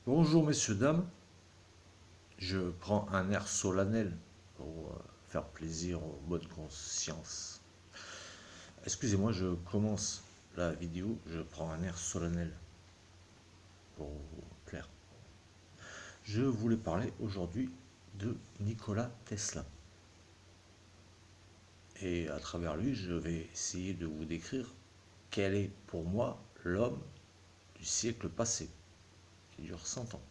Bonjour messieurs, dames, je prends un air solennel pour faire plaisir aux bonnes consciences. Excusez-moi, je commence la vidéo, je prends un air solennel pour vous plaire. Je voulais parler aujourd'hui de Nikola Tesla. Et à travers lui, je vais essayer de vous décrire quel est pour moi l'homme du siècle passé, qui dure 100 ans.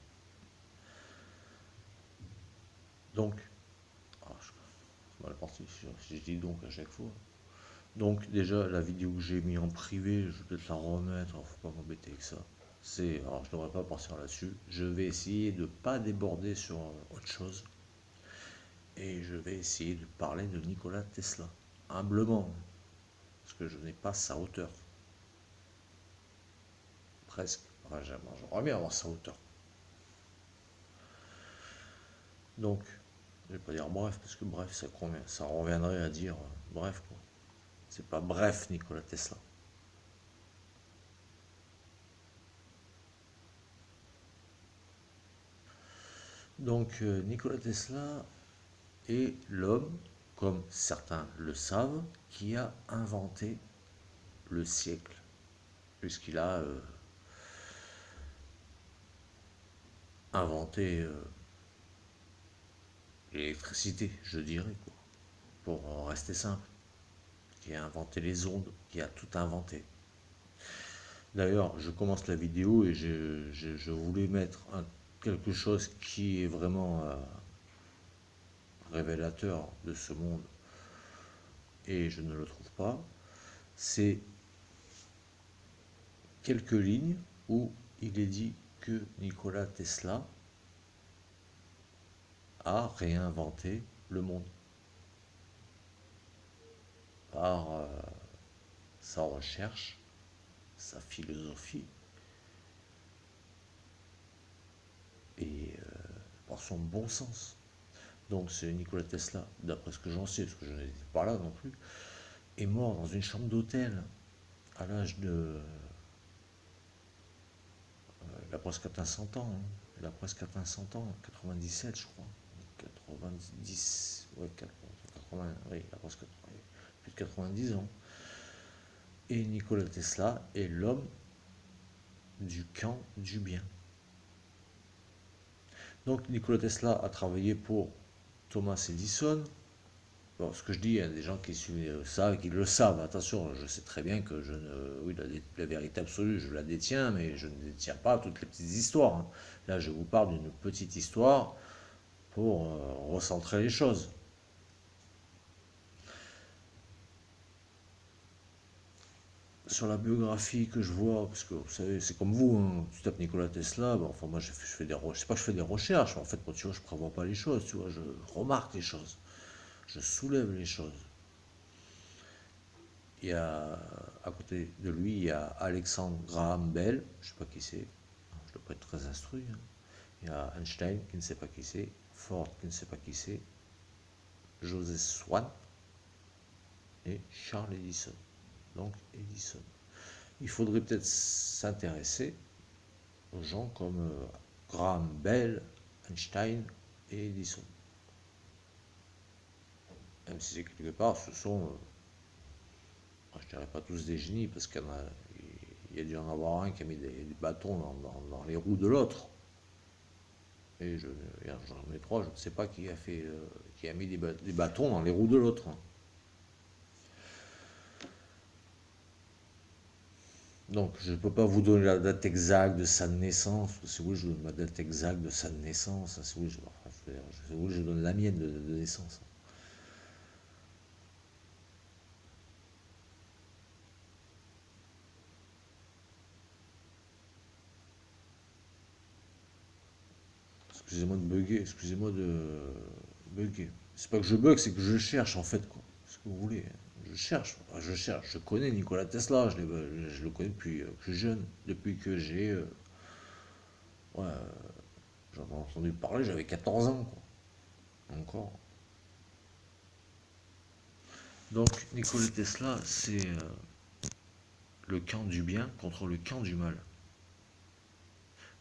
Donc, c'est mal parti si je dis donc à chaque fois. Donc déjà la vidéo que j'ai mis en privé, je vais peut-être la remettre, alors faut pas m'embêter avec ça. Alors je devrais pas partir là-dessus. Je vais essayer de ne pas déborder sur autre chose. Et je vais essayer de parler de Nikola Tesla. Humblement, parce que je n'ai pas sa hauteur. Presque. Enfin, j'aimerais bien avoir sa hauteur. Donc, je vais pas dire bref, parce que bref, ça reviendrait à dire bref quoi. C'est pas bref Nikola Tesla. Donc Nikola Tesla est l'homme, comme certains le savent, qui a inventé le siècle, puisqu'il a inventé l'électricité, je dirais, quoi, pour rester simple, qui a inventé les ondes, qui a tout inventé. D'ailleurs, je commence la vidéo et je voulais mettre quelque chose qui est vraiment révélateur de ce monde, et je ne le trouve pas. C'est quelques lignes où il est dit que Nikola Tesla a réinventé le monde par sa recherche, sa philosophie et par son bon sens. Donc c'est Nikola Tesla, d'après ce que j'en sais, parce que je n'étais pas là non plus, est mort dans une chambre d'hôtel à l'âge de... il a presque atteint 100 ans, hein. Il a presque atteint 100 ans, 97 je crois. 90, ouais, 80, oui, il a presque plus de 90 ans. Et Nikola Tesla est l'homme du camp du bien. Donc Nikola Tesla a travaillé pour Thomas Edison. Bon, ce que je dis, il y a des gens qui suivent ça, qui le savent. Attention, je sais très bien que oui, la vérité absolue, je la détiens, mais je ne détiens pas toutes les petites histoires, hein. Là, je vous parle d'une petite histoire pour recentrer les choses. Sur la biographie que je vois, parce que vous savez, c'est comme vous, hein, tu tapes Nikola Tesla, bon, enfin moi je fais des recherches, c'est pas que je fais des recherches, mais en fait, moi, tu vois, je prévois pas les choses, tu vois, je remarque les choses, je soulève les choses. Il y a, à côté de lui, il y a Alexandre Graham Bell, je ne sais pas qui c'est, je ne dois pas être très instruit, hein. Il y a Einstein qui ne sait pas qui c'est, Ford qui ne sait pas qui c'est, Joseph Swan et Charles Edison. Donc Edison. Il faudrait peut-être s'intéresser aux gens comme Graham Bell, Einstein et Edison. Même si c'est quelque part, ce sont, je dirais pas tous des génies, parce qu'il y a dû en avoir un qui a mis des bâtons dans les roues de l'autre. Et j'en ai trois, je ne sais pas qui a mis des bâtons dans les roues de l'autre. Donc je ne peux pas vous donner la date exacte de sa naissance. Si vous voulez, je vous donne ma date exacte de sa naissance. Si vous voulez, si vous voulez, je donne la mienne de naissance. Excusez-moi de bugger, excusez-moi de bugger. C'est pas que je bug, c'est que je cherche en fait, quoi. Ce que vous voulez. Je cherche, je cherche. Je connais Nikola Tesla, je le connais depuis que je suis jeune, depuis que j'ai. Ouais, j'en ai entendu parler, j'avais 14 ans, quoi. Encore. Donc Nikola Tesla, c'est le camp du bien contre le camp du mal.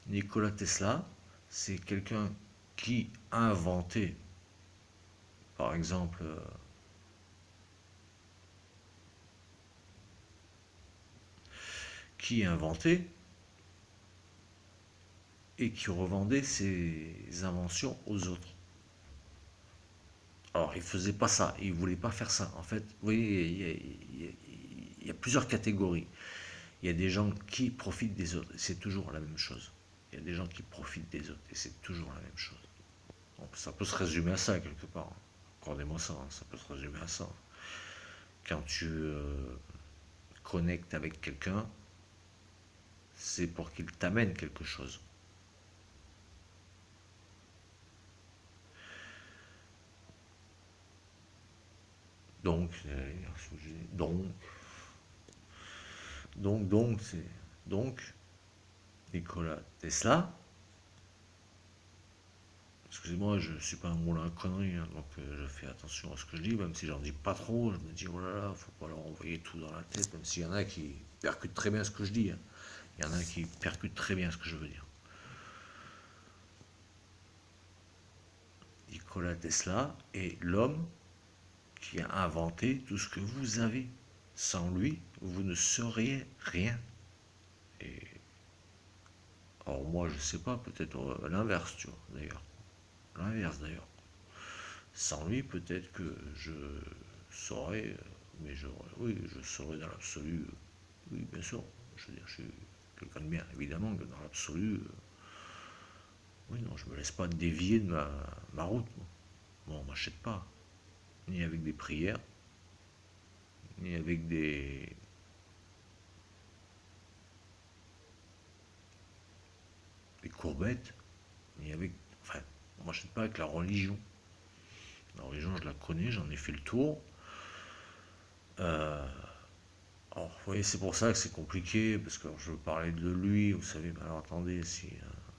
Nikola Tesla, c'est quelqu'un qui a inventé, par exemple, qui a inventé et qui revendait ses inventions aux autres. Alors, il faisait pas ça, il voulait pas faire ça. En fait, vous voyez, il y a plusieurs catégories. Il y a des gens qui profitent des autres, et c'est toujours la même chose. Il y a des gens qui profitent des autres, et c'est toujours la même chose. Donc, ça peut se résumer à ça, quelque part. Accordez-moi ça, hein, ça peut se résumer à ça. Quand tu connectes avec quelqu'un, c'est pour qu'il t'amène quelque chose. Donc, donc, c'est donc Nikola Tesla. Excusez-moi, je ne suis pas un moulin à conneries, hein, donc je fais attention à ce que je dis, même si j'en dis pas trop, je me dis oh là là, faut pas leur envoyer tout dans la tête, même s'il y en a qui percutent très bien ce que je dis, hein. Il y en a qui percutent très bien ce que je veux dire. Nikola Tesla est l'homme qui a inventé tout ce que vous avez. Sans lui, vous ne seriez rien. Et alors moi, je sais pas, peut-être l'inverse, tu vois, d'ailleurs. L'inverse, d'ailleurs. Sans lui, peut-être que je saurais, mais oui, je saurais dans l'absolu, oui, bien sûr. Je veux dire, je suis quelqu'un de bien, évidemment, que dans l'absolu, oui, non, je me laisse pas dévier de ma route. Bon, on m'achète pas, ni avec des prières, ni avec des courbettes, ni avec, enfin, on m'achète pas avec la religion. La religion, je la connais, j'en ai fait le tour. Euh, alors, vous voyez, c'est pour ça que c'est compliqué, parce que je veux parler de lui, vous savez, mais alors attendez, si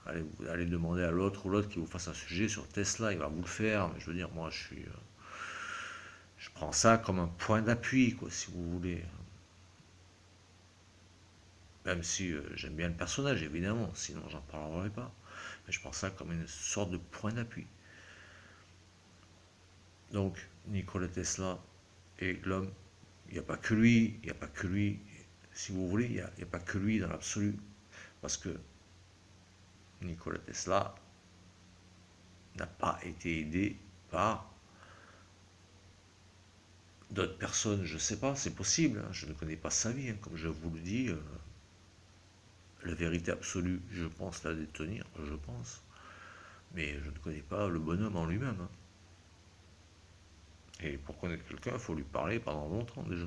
vous allez demander à l'autre ou l'autre qui vous fasse un sujet sur Tesla, il va vous le faire, mais je veux dire, moi, je prends ça comme un point d'appui, quoi, si vous voulez. Même si j'aime bien le personnage, évidemment, sinon j'en parlerai pas. Mais je prends ça comme une sorte de point d'appui. Donc, Nikola Tesla est l'homme. Il n'y a pas que lui, il n'y a pas que lui. Si vous voulez, il n'y a pas que lui dans l'absolu. Parce que Nikola Tesla n'a pas été aidé par d'autres personnes, je ne sais pas, c'est possible, hein, je ne connais pas sa vie, hein, comme je vous le dis, la vérité absolue, je pense la détenir, je pense, mais je ne connais pas le bonhomme en lui-même, hein. Et pour connaître quelqu'un, il faut lui parler pendant longtemps déjà.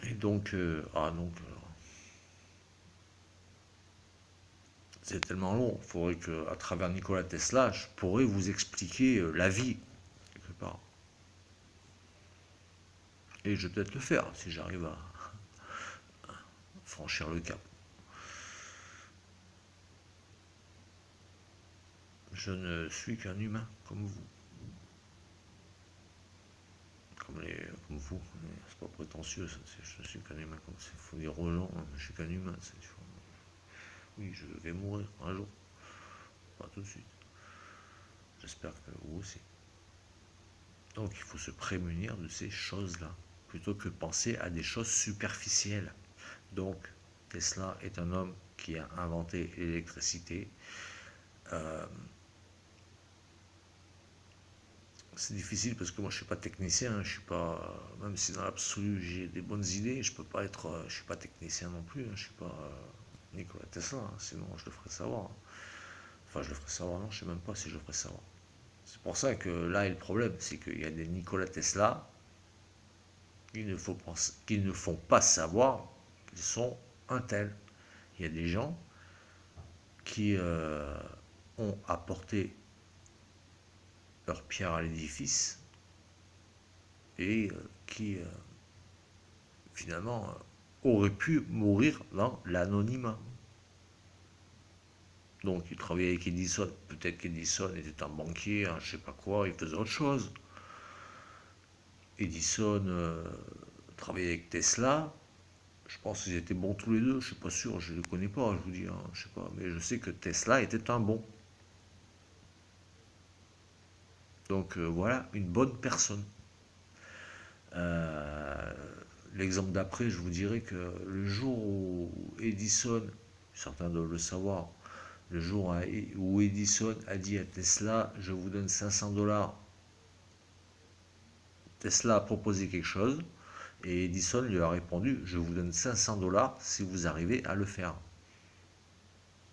Et donc, c'est tellement long, il faudrait que, à travers Nikola Tesla, je pourrais vous expliquer la vie, quelque part. Et je vais peut-être le faire, si j'arrive à franchir le cap. Je ne suis qu'un humain, comme vous. Comme vous. C'est pas prétentieux, ça, je suis qu'un humain, comme il faut dire aux gens, hein, je suis qu'un humain. Oui, je vais mourir un jour, pas tout de suite. J'espère que vous aussi. Donc il faut se prémunir de ces choses-là, plutôt que penser à des choses superficielles. Donc Tesla est un homme qui a inventé l'électricité. Euh, c'est difficile parce que moi je suis pas technicien, hein, je suis pas, même si dans l'absolu j'ai des bonnes idées, je peux pas être, je suis pas technicien non plus, hein, je suis pas Nikola Tesla, hein, sinon je le ferais savoir, hein. Enfin je le ferais savoir, non, je sais même pas si je le ferais savoir. C'est pour ça que là est le problème, c'est qu'il y a des Nikola Tesla qui ne font pas savoir qu'ils sont un tel. Il y a des gens qui ont apporté leur pierre à l'édifice et qui finalement auraient pu mourir dans l'anonymat. Donc il travaillait avec Edison, peut-être qu'Edison était un banquier, un je sais pas quoi, il faisait autre chose. Edison travaillait avec Tesla, Je pense qu'ils étaient bons tous les deux, je suis pas sûr, je ne les connais pas, je vous dis, hein, je sais pas, mais je sais que Tesla était un bon. Donc voilà, une bonne personne. Euh, L'exemple d'après, je vous dirais que le jour où Edison, certains doivent le savoir, le jour où Edison a dit à Tesla, je vous donne 500 dollars, Tesla a proposé quelque chose et Edison lui a répondu, je vous donne 500 dollars si vous arrivez à le faire.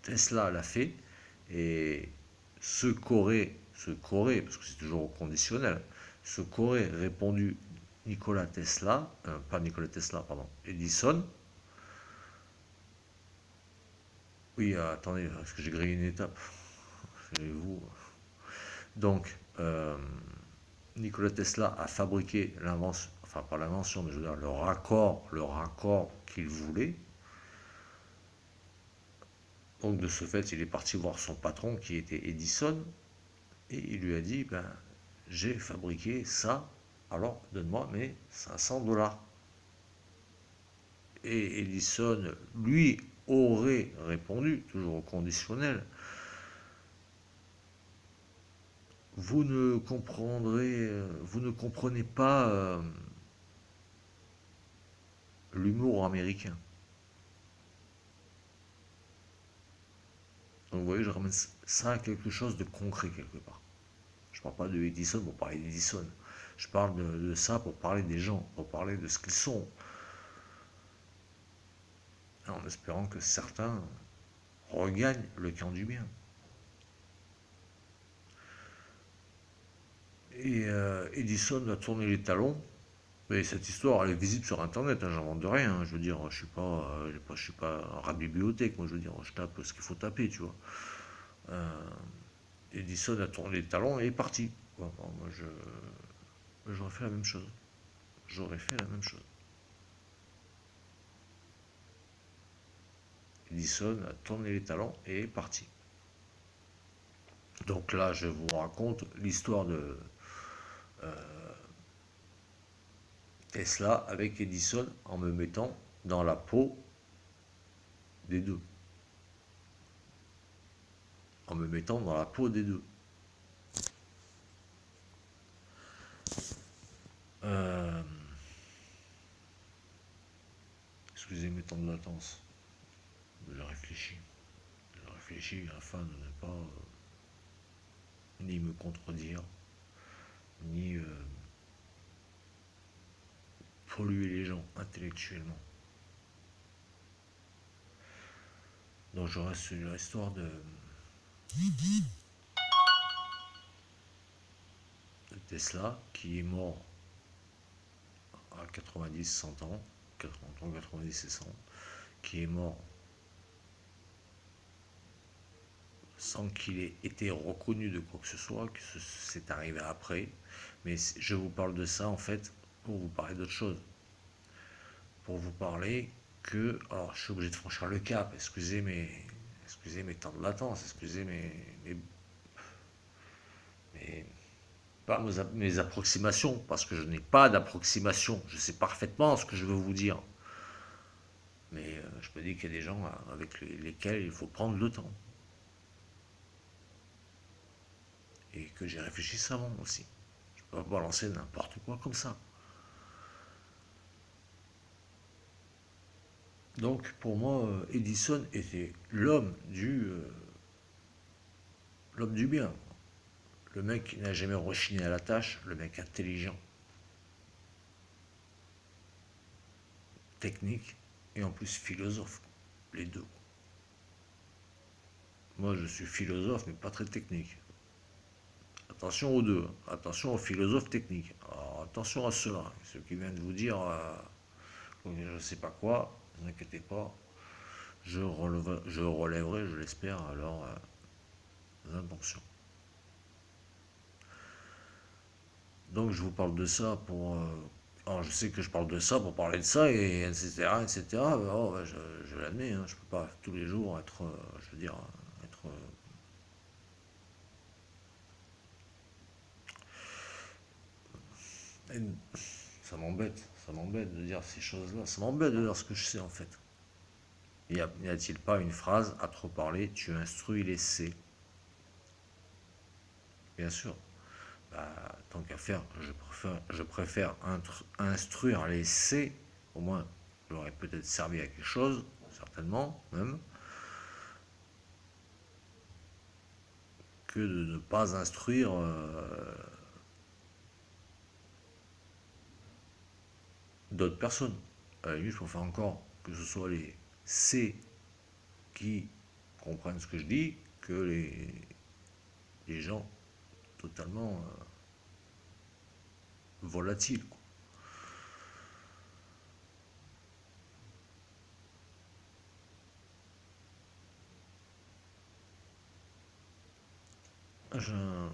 Tesla l'a fait et parce que c'est toujours au conditionnel, ce qu'aurait répondu Nikola Tesla, pas Nikola Tesla, pardon, Edison. Oui, attendez, parce que j'ai grillé une étape. Vous. Donc, Nikola Tesla a fabriqué l'invention, enfin pas l'invention, mais je veux dire le raccord qu'il voulait. Donc de ce fait, il est parti voir son patron qui était Edison et il lui a dit, ben, j'ai fabriqué ça, alors donne-moi mes 500 dollars. Et Edison, lui, aurait répondu, toujours au conditionnel, vous ne comprenez pas l'humour américain. Donc vous voyez, je ramène ça à quelque chose de concret quelque part. Je ne parle pas de Edison pour parler d'Edison. Je parle de ça pour parler des gens, pour parler de ce qu'ils sont, en espérant que certains regagnent le camp du bien. Et Edison a tourné les talons. Mais cette histoire, elle est visible sur Internet, hein, j'invente rien. Hein. Je veux dire, je suis pas un rat de bibliothèque. Moi, je veux dire, je tape ce qu'il faut taper, tu vois. Euh, Edison a tourné les talons et est parti. Bon, moi, j'aurais fait la même chose. J'aurais fait la même chose. Edison a tourné les talons et est parti. Donc là, je vous raconte l'histoire de Tesla avec Edison en me mettant dans la peau des deux. En me mettant dans la peau des deux. Euh, Excusez mes temps de latence. Je réfléchis. Je réfléchis afin de ne pas ni me contredire, ni polluer les gens intellectuellement. Donc je reste sur l'histoire de Tesla qui est mort à 90, 100 ans, entre 90 et 100, qui est mort sans qu'il ait été reconnu de quoi que ce soit, que c'est arrivé après. Mais je vous parle de ça en fait pour vous parler d'autre chose. Pour vous parler que, alors je suis obligé de franchir le cap, excusez mes temps de latence, excusez mes pas mes approximations, parce que je n'ai pas d'approximation, je sais parfaitement ce que je veux vous dire. Mais je me dis qu'il y a des gens avec lesquels il faut prendre le temps. Et que j'ai réfléchi savant aussi. Je peux pas balancer n'importe quoi comme ça. Donc pour moi, Edison était l'homme du bien. Le mec qui n'a jamais rechigné à la tâche, le mec intelligent, technique et en plus philosophe. Les deux. Moi je suis philosophe mais pas très technique. Attention aux deux, attention aux philosophes techniques. Alors, attention à ceux-là, ceux qui viennent de vous dire je ne sais pas quoi, ne vous inquiétez pas, je relèverai, je l'espère, leurs intentions. Donc je vous parle de ça pour... alors je sais que je parle de ça pour parler de ça, et etc. etc. Oh, bah, je l'admets, hein, je ne peux pas tous les jours être, je veux dire, être... ça m'embête, Ça m'embête de dire ces choses-là. Ça m'embête de dire ce que je sais en fait. N'y a-t-il pas une phrase à trop parler, tu instruis les C? Bien sûr. Bah, tant qu'à faire, je préfère instruire les C. Au moins, j'aurais peut-être servi à quelque chose, certainement même, que de ne pas instruire d'autres personnes. À la limite, je préfère encore que ce soit les C qui comprennent ce que je dis que les gens totalement volatiles, quoi.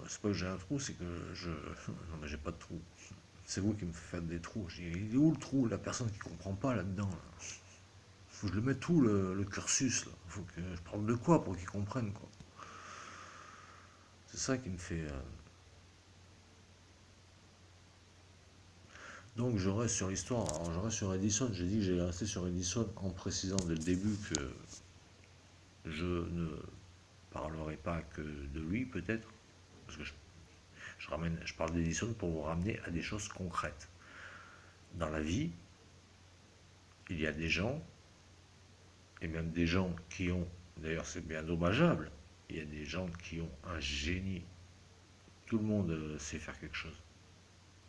C'est pas que j'ai un trou, c'est que je. Non, mais j'ai pas de trou. C'est vous qui me faites des trous. Il est où le trou, la personne qui comprend pas là-dedans là. Faut que je le mette tout le cursus là. Faut que je parle de quoi pour qu'ils comprennent quoi. C'est ça qui me fait. Donc je reste sur l'histoire. Alors je reste sur Edison. J'ai dit que j'allais rester sur Edison en précisant dès le début que je ne parlerai pas que de lui peut-être. Parce que je parle d'Edison pour vous ramener à des choses concrètes. Dans la vie, il y a des gens, et même des gens qui ont, d'ailleurs c'est bien dommageable, il y a des gens qui ont un génie. Tout le monde sait faire quelque chose.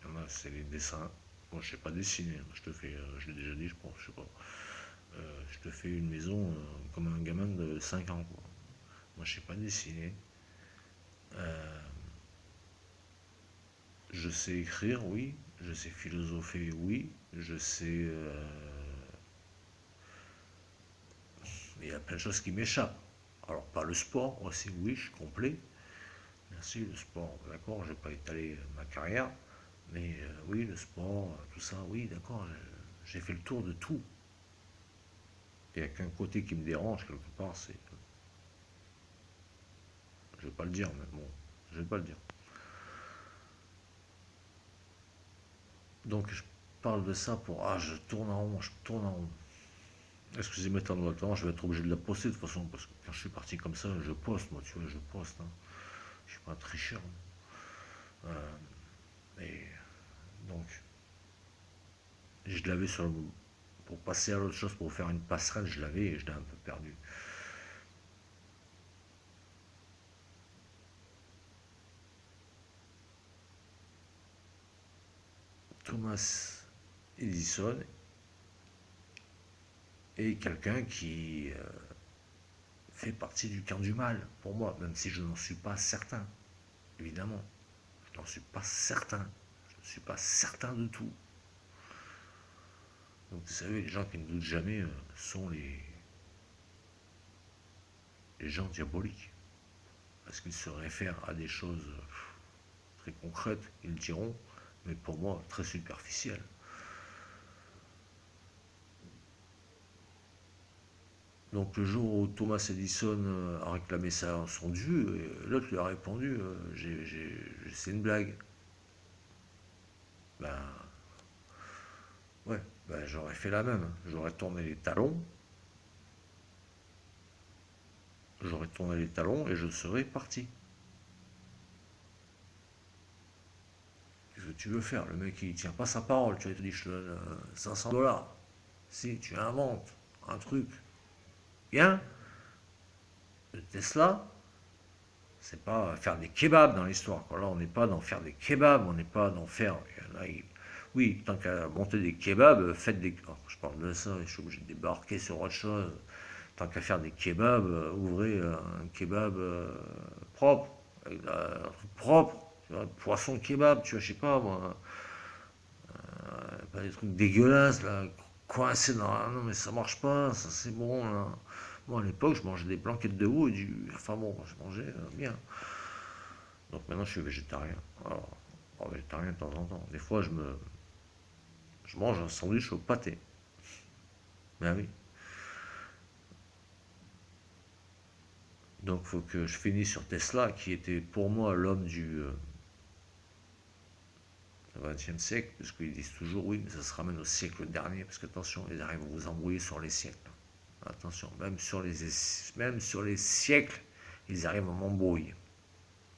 Il y en a, c'est les dessins. Moi, je sais pas dessiner. Je te fais, je l'ai déjà dit, je pense, je sais pas. Je te fais une maison comme un gamin de 5 ans, quoi. Moi, je sais pas dessiner. Euh, je sais écrire, oui. Je sais philosopher, oui. Je sais. Il y a plein de choses qui m'échappent. Alors, pas le sport, aussi, oui, je suis complet. Merci, le sport, d'accord, je vais pas étaler ma carrière. Mais oui, le sport, tout ça, oui, d'accord, j'ai fait le tour de tout. Il n'y a qu'un côté qui me dérange quelque part, c'est. Je vais pas le dire, mais bon, je vais pas le dire. Donc je parle de ça pour. Ah, je tourne en rond, je tourne en rond. Excusez-moi tant de votre temps, je vais être obligé de la poster de toute façon, parce que quand je suis parti comme ça, je poste, moi, tu vois, je poste. Hein. Je suis pas un tricheur. Et donc, je l'avais sur le. Pour passer à l'autre chose, pour faire une passerelle, je l'avais et je l'ai un peu perdu. Thomas Edison est quelqu'un qui fait partie du camp du mal, pour moi, même si je n'en suis pas certain, évidemment. Je n'en suis pas certain. Je ne suis pas certain de tout. Donc vous savez, les gens qui ne doutent jamais sont les gens diaboliques. Parce qu'ils se réfèrent à des choses très concrètes, ils diront, mais pour moi très superficielles. Donc le jour où Thomas Edison a réclamé son dû, l'autre lui a répondu c'est une blague. Ben ouais, ben, j'aurais fait la même. J'aurais tourné les talons et je serais parti. Qu'est-ce que tu veux faire? Le mec il tient pas sa parole, tu vois, il te dit je te donne 500 $. Si tu inventes un truc bien, de Tesla, c'est pas faire des kebabs dans l'histoire. Là, on n'est pas dans faire des kebabs, on n'est pas dans faire. Là, oui, tant qu'à monter des kebabs, faites des. Oh, je parle de ça, je suis obligé de débarquer sur autre chose. Tant qu'à faire des kebabs, ouvrez un kebab propre, avec un truc propre. Tu vois, poisson kebab, tu vois, je sais pas moi. Pas des trucs dégueulasses là, coincés dans. Ah non, mais ça marche pas, ça c'est bon là. Moi à l'époque, je mangeais des blanquettes de veau et du. Enfin bon, je mangeais bien. Donc maintenant, je suis végétarien. Alors, végétarien de temps en temps. Des fois, je mange un sandwich au pâté. Ben oui. Donc, il faut que je finisse sur Tesla, qui était pour moi l'homme du. le XXe siècle, parce qu'ils disent toujours oui, mais ça se ramène au siècle dernier, parce qu'attention, ils arrivent à vous embrouiller sur les siècles. Attention, même sur les siècles, ils arrivent à m'embrouiller.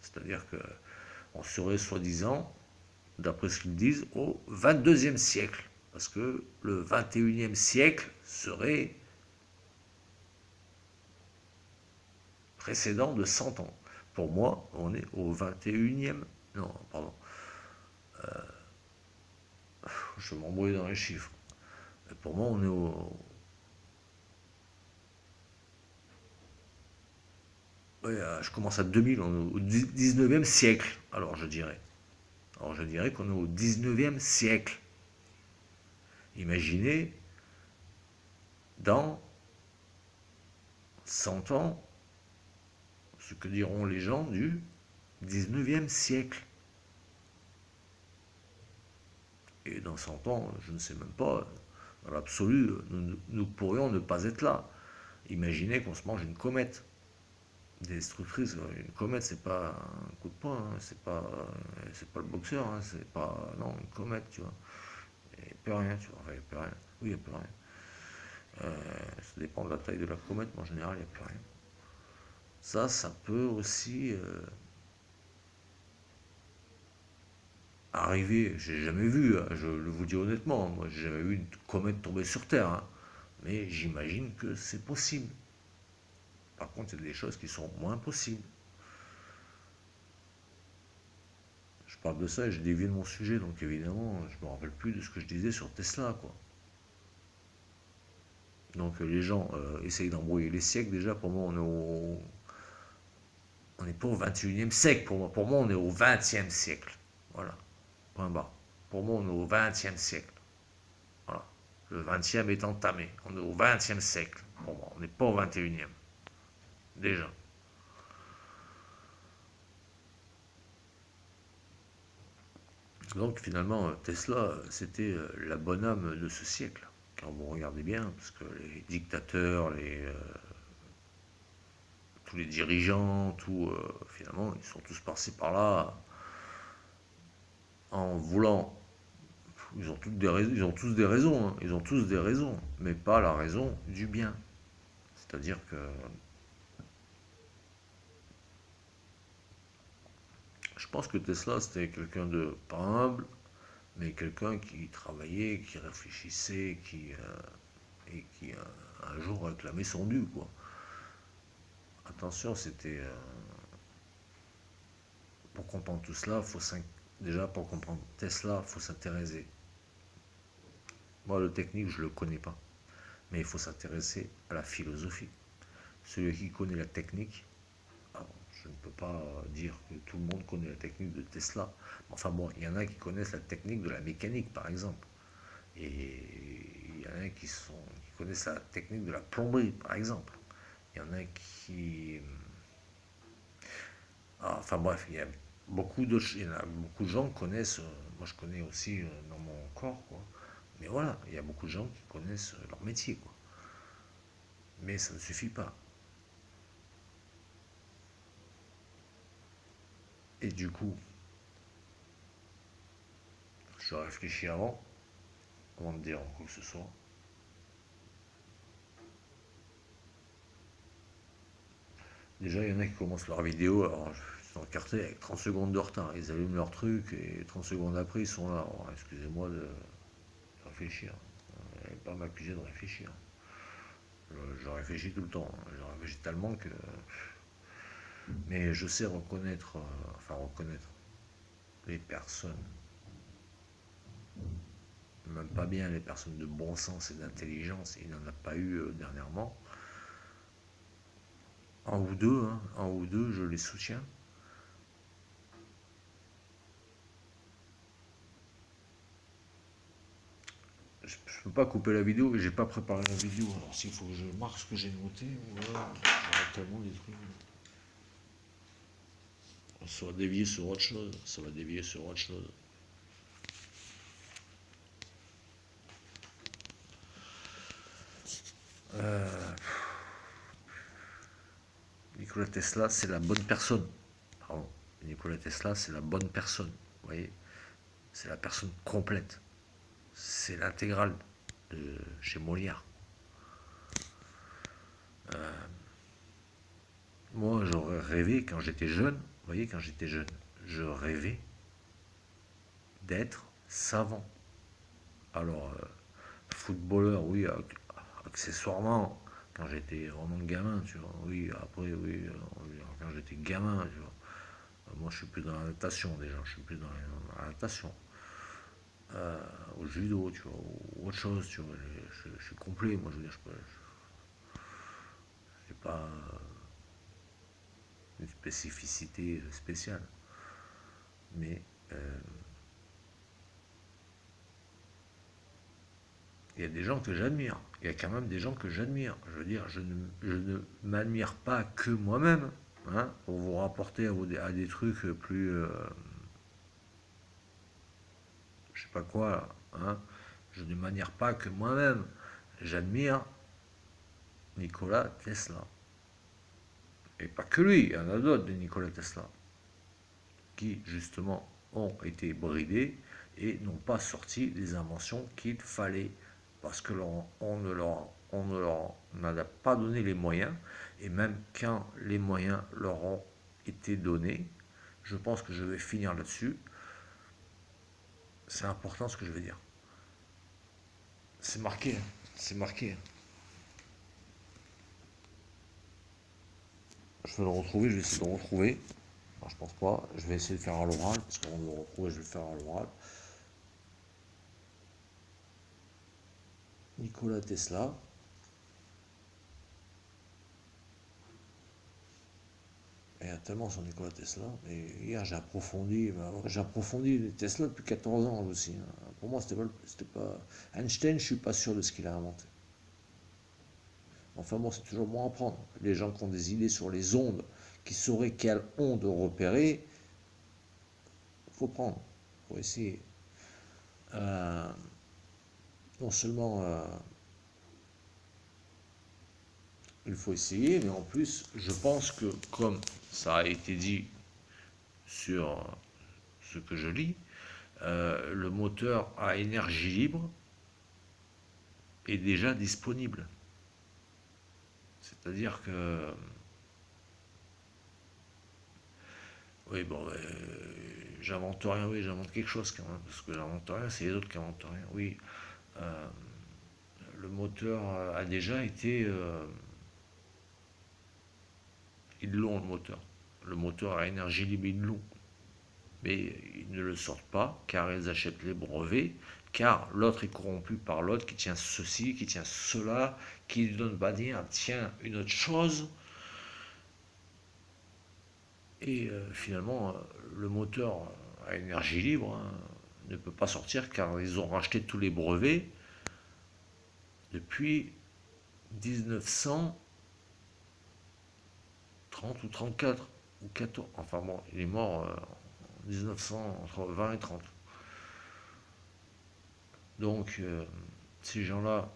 C'est-à-dire que on serait soi-disant, d'après ce qu'ils disent, au 22e siècle. Parce que le 21e siècle serait précédent de 100 ans. Pour moi, on est au 21e. Non, pardon. Je m'embrouille dans les chiffres. Pour moi, on est au. Ouais, je commence à 2000, on est au 19e siècle. Alors je dirais qu'on est au 19e siècle. Imaginez, dans 100 ans, ce que diront les gens du 19e siècle. Et dans 100 ans, je ne sais même pas, dans l'absolu, nous pourrions ne pas être là. Imaginez qu'on se mange une comète destructrice. Une comète, c'est pas un coup de poing, hein, c'est pas le boxeur, hein, c'est pas. Non, une comète, tu vois. Il n'y a plus rien, tu vois. Enfin, il n'y a plus rien. Oui, il n'y a plus rien. Ça dépend de la taille de la comète, mais en général, il n'y a plus rien. Ça peut aussi arriver. J'ai jamais vu, hein, je le vous dis honnêtement. Moi, j'ai jamais vu une comète tomber sur Terre, hein. Mais j'imagine que c'est possible. Par contre, il y a des choses qui sont moins possibles. Je parle de ça et j'ai dévié de mon sujet, donc évidemment, je me rappelle plus de ce que je disais sur Tesla, quoi. Donc les gens essayent d'embrouiller les siècles. Déjà, pour moi, on n'est pas au 21e siècle. Pour moi, on est au 20e siècle. Voilà, point barre. Pour moi, on est au 20e siècle. Voilà. Le 20e est entamé. On est au 20e siècle. Pour moi, on n'est pas au 21e. Déjà. Donc finalement, Tesla, c'était la bonne âme de ce siècle. Quand vous regardez bien, parce que les dictateurs, tous les dirigeants, finalement, ils sont tous passés par là en voulant. Ils ont tous des raisons, hein, ils ont tous des raisons, mais pas la raison du bien. C'est-à-dire que je pense que Tesla, c'était quelqu'un de pas humble, mais quelqu'un qui travaillait, qui réfléchissait, et qui un jour réclamait son dû, quoi. Attention, c'était pour comprendre tout cela, déjà pour comprendre Tesla, il faut s'intéresser. Moi, le technique, je ne le connais pas, mais il faut s'intéresser à la philosophie. Celui qui connaît la technique, alors, je ne peux pas dire que tout le monde connaît la technique de Tesla. Enfin bon, il y en a qui connaissent la technique de la mécanique, par exemple. Et il y en a qui connaissent la technique de la plomberie, par exemple. Il y en a qui. Enfin bref, il y en a beaucoup de gens qui connaissent. Moi, je connais aussi dans mon corps, quoi. Mais voilà, il y a beaucoup de gens qui connaissent leur métier, quoi. Mais ça ne suffit pas. Et du coup, je réfléchis avant de dire quoi que ce soit. Déjà, il y en a qui commencent leur vidéo, alors ils sont encartés avec 30 secondes de retard. Ils allument leur truc et 30 secondes après, ils sont là. Alors, excusez-moi de réfléchir. Et pas m'accuser de réfléchir. Je réfléchis tout le temps. Je réfléchis tellement que. Mais je sais reconnaître, enfin reconnaître les personnes, même pas bien les personnes de bon sens et d'intelligence. Il n'en a pas eu dernièrement. Un ou deux, je les soutiens. Je peux pas couper la vidéo et j'ai pas préparé la vidéo. Alors s'il faut que je marque ce que j'ai noté, voilà, j'aurai tellement des trucs. Ça va dévier sur autre chose. Ça va dévier sur autre chose. Euh, Nikola Tesla, c'est la bonne personne. Pardon. Nikola Tesla, c'est la bonne personne. Vous voyez, c'est la personne complète. C'est l'intégrale de chez Molière. Moi, j'aurais rêvé quand j'étais jeune, vous voyez, quand j'étais jeune, je rêvais d'être savant. Alors, footballeur, oui, accessoirement, quand j'étais vraiment gamin, tu vois, oui, après, oui, quand j'étais gamin, tu vois. Moi, je suis plus dans la natation déjà, je suis plus dans la natation. Au judo, tu vois, ou autre chose, tu vois, je suis complet, moi, je veux dire, je n'ai pas une spécificité spéciale. Mais il y a des gens que j'admire. Il y a quand même des gens que j'admire. Je veux dire, je ne m'admire pas que moi-même, hein, pour vous rapporter à des trucs plus, je sais pas quoi, hein. Je ne m'admire pas que moi-même. J'admire Nikola Tesla. Et pas que lui, il y en a d'autres de Nikola Tesla, qui justement ont été bridés et n'ont pas sorti les inventions qu'il fallait, parce que on ne leur n'a pas donné les moyens, et même quand les moyens leur ont été donnés, je pense que je vais finir là-dessus, c'est important ce que je vais dire. C'est marqué, hein. C'est marqué. Je vais le retrouver, je vais essayer de le retrouver. Non, je pense pas, je vais essayer de faire à l'oral, parce qu'on va le retrouver, je vais le faire à l'oral. Nikola Tesla. Il y a tellement sur Nikola Tesla. Et hier, j'ai approfondi les Tesla depuis 14 ans aussi, hein. Pour moi, c'était pas. Einstein, je suis pas sûr de ce qu'il a inventé. Enfin bon, c'est toujours bon à prendre. Les gens qui ont des idées sur les ondes, qui sauraient quelle onde repérer, il faut prendre, il faut essayer. Euh, non seulement il faut essayer, mais en plus, je pense que comme ça a été dit sur ce que je lis, le moteur à énergie libre est déjà disponible. C'est-à-dire que, oui, bon, j'invente rien, oui, j'invente quelque chose quand même, parce que j'invente rien, c'est les autres qui inventent rien, oui. Euh, le moteur a déjà été, ils l'ont le moteur. Le moteur à énergie libre, ils l'ont. Mais ils ne le sortent pas car ils achètent les brevets, car l'autre est corrompu par l'autre qui tient ceci, qui tient cela, qui lui donne bah tiens une autre chose. Et finalement, le moteur à énergie libre, hein, ne peut pas sortir car ils ont racheté tous les brevets depuis 1930 ou 34 ou 14. Enfin bon, il est mort en 1900, entre 20 et 30. Donc, ces gens-là,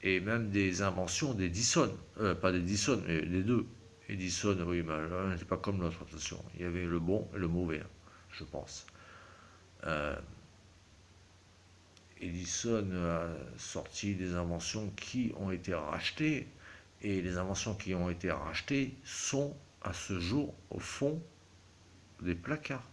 et même des inventions d'Edison, pas d'Edison, mais des deux. Edison, oui, mais l'un n'était pas comme l'autre, attention. Il y avait le bon et le mauvais, hein, je pense. Euh, Edison a sorti des inventions qui ont été rachetées, et les inventions qui ont été rachetées sont à ce jour au fond des placards.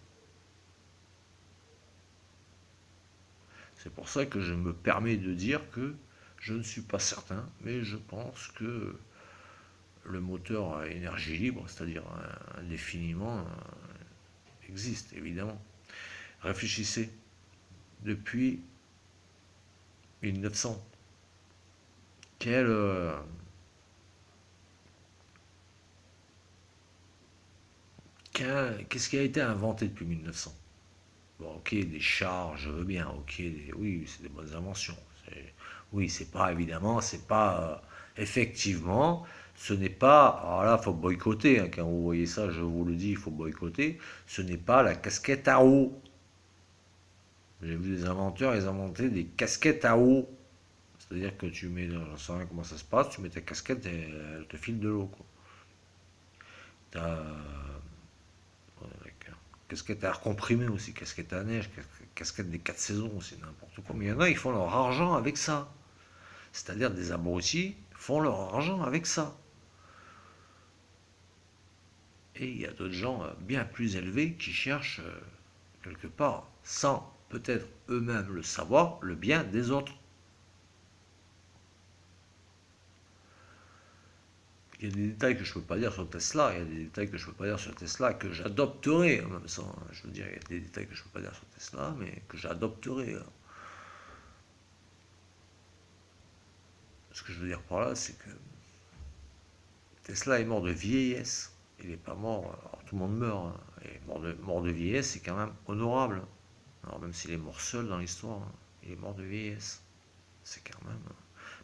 C'est pour ça que je me permets de dire que je ne suis pas certain, mais je pense que le moteur à énergie libre, c'est-à-dire indéfiniment, existe, évidemment. Réfléchissez, depuis 1900, quel, qu'est-ce qui a été inventé depuis 1900? Bon, ok, des chars, je veux bien, ok, oui, c'est des bonnes inventions. Oui, c'est pas, évidemment, c'est pas, effectivement, ce n'est pas, alors là, il faut boycotter, hein, quand vous voyez ça, je vous le dis, il faut boycotter, ce n'est pas la casquette à eau. J'ai vu des inventeurs, ils inventaient des casquettes à eau. C'est-à-dire que tu mets, j'en sais rien comment ça se passe, tu mets ta casquette et elle te file de l'eau, quoi. T'as, ouais, casquette à air comprimé aussi, casquette à neige, casquette des 4 saisons aussi, n'importe quoi. Mais il y en a, ils font leur argent avec ça. C'est-à-dire des abrutis font leur argent avec ça. Et il y a d'autres gens bien plus élevés qui cherchent quelque part, sans peut-être eux-mêmes le savoir, le bien des autres. Il y a des détails que je ne peux pas dire sur Tesla, il y a des détails que je ne peux pas dire sur Tesla, que j'adopterai en même temps. Je veux dire, il y a des détails que je ne peux pas dire sur Tesla, mais que j'adopterai. Ce que je veux dire par là, c'est que Tesla est mort de vieillesse. Il n'est pas mort. Alors tout le monde meurt. Hein, et mort de vieillesse, c'est quand même honorable. Alors même s'il est mort seul dans l'histoire, hein, il est mort de vieillesse. C'est quand même.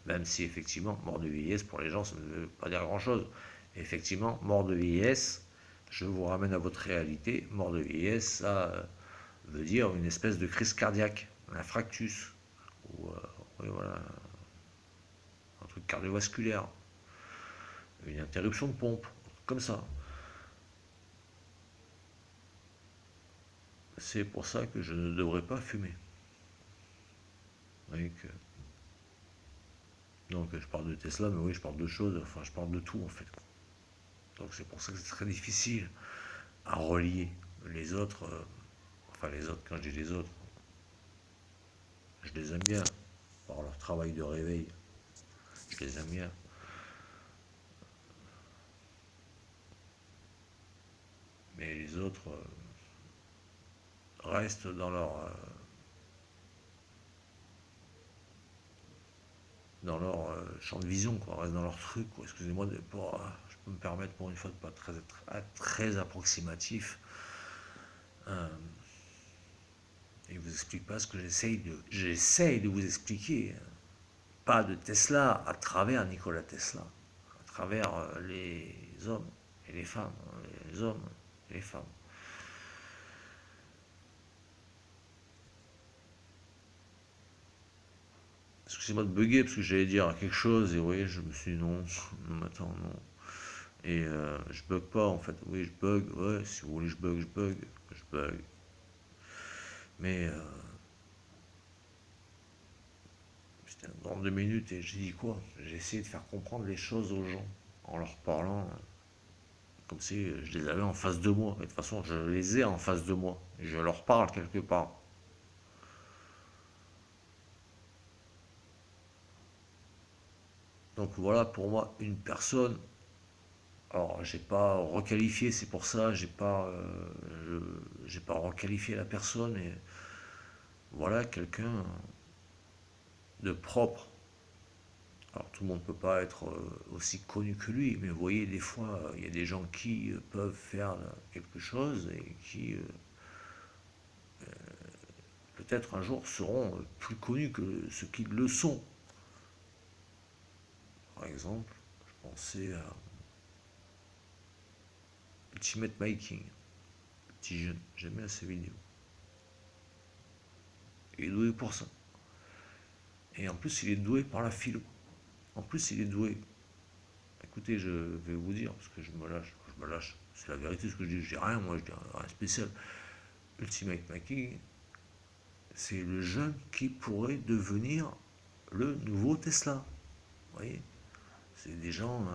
Même si effectivement, mort de vieillesse, pour les gens, ça ne veut pas dire grand-chose. Effectivement, mort de vieillesse, je vous ramène à votre réalité. Mort de vieillesse, ça veut dire une espèce de crise cardiaque, un infarctus, ou oui, voilà, un truc cardiovasculaire, une interruption de pompe, comme ça. C'est pour ça que je ne devrais pas fumer. Donc, donc je parle de Tesla, mais oui, je parle de choses, enfin je parle de tout en fait. Donc c'est pour ça que c'est très difficile à relier les autres, enfin les autres, quand je dis les autres, je les aime bien, par leur travail de réveil, je les aime bien. Mais les autres restent dans leur champ de vision, quoi, restent dans leur truc, quoi. Excusez-moi, je peux me permettre pour une fois de pas très approximatif. Euh, et vous explique pas ce que j'essaye de vous expliquer. Pas de Tesla à travers Nikola Tesla, à travers les hommes et les femmes, les hommes et les femmes. Excusez-moi de bugger parce que j'allais dire quelque chose et oui, je me suis dit non, non, attends, non. Et je bug pas en fait, oui, je bug, ouais, si vous voulez, je bug. Mais c'était dans 2 minutes et j'ai dit quoi? J'ai essayé de faire comprendre les choses aux gens en leur parlant comme si je les avais en face de moi. Et de toute façon, je les ai en face de moi. Et je leur parle quelque part. Donc voilà, pour moi, une personne. Alors, j'ai pas requalifié, c'est pour ça, j'ai pas requalifié la personne. Et voilà, quelqu'un de propre. Alors, tout le monde ne peut pas être aussi connu que lui, mais vous voyez, des fois, il y a des gens qui peuvent faire quelque chose et qui, peut-être un jour, seront plus connus que ceux qui le sont. Par exemple, je pensais à Ultimate Making, petit jeune, j'aime bien ses vidéos. Il est doué pour ça. Et en plus, il est doué par la philo. En plus, il est doué. Écoutez, je vais vous dire, parce que je me lâche. C'est la vérité ce que je dis rien, moi je dis rien spécial. Ultimate Making, c'est le jeune qui pourrait devenir le nouveau Tesla. Vous voyez, c'est des gens,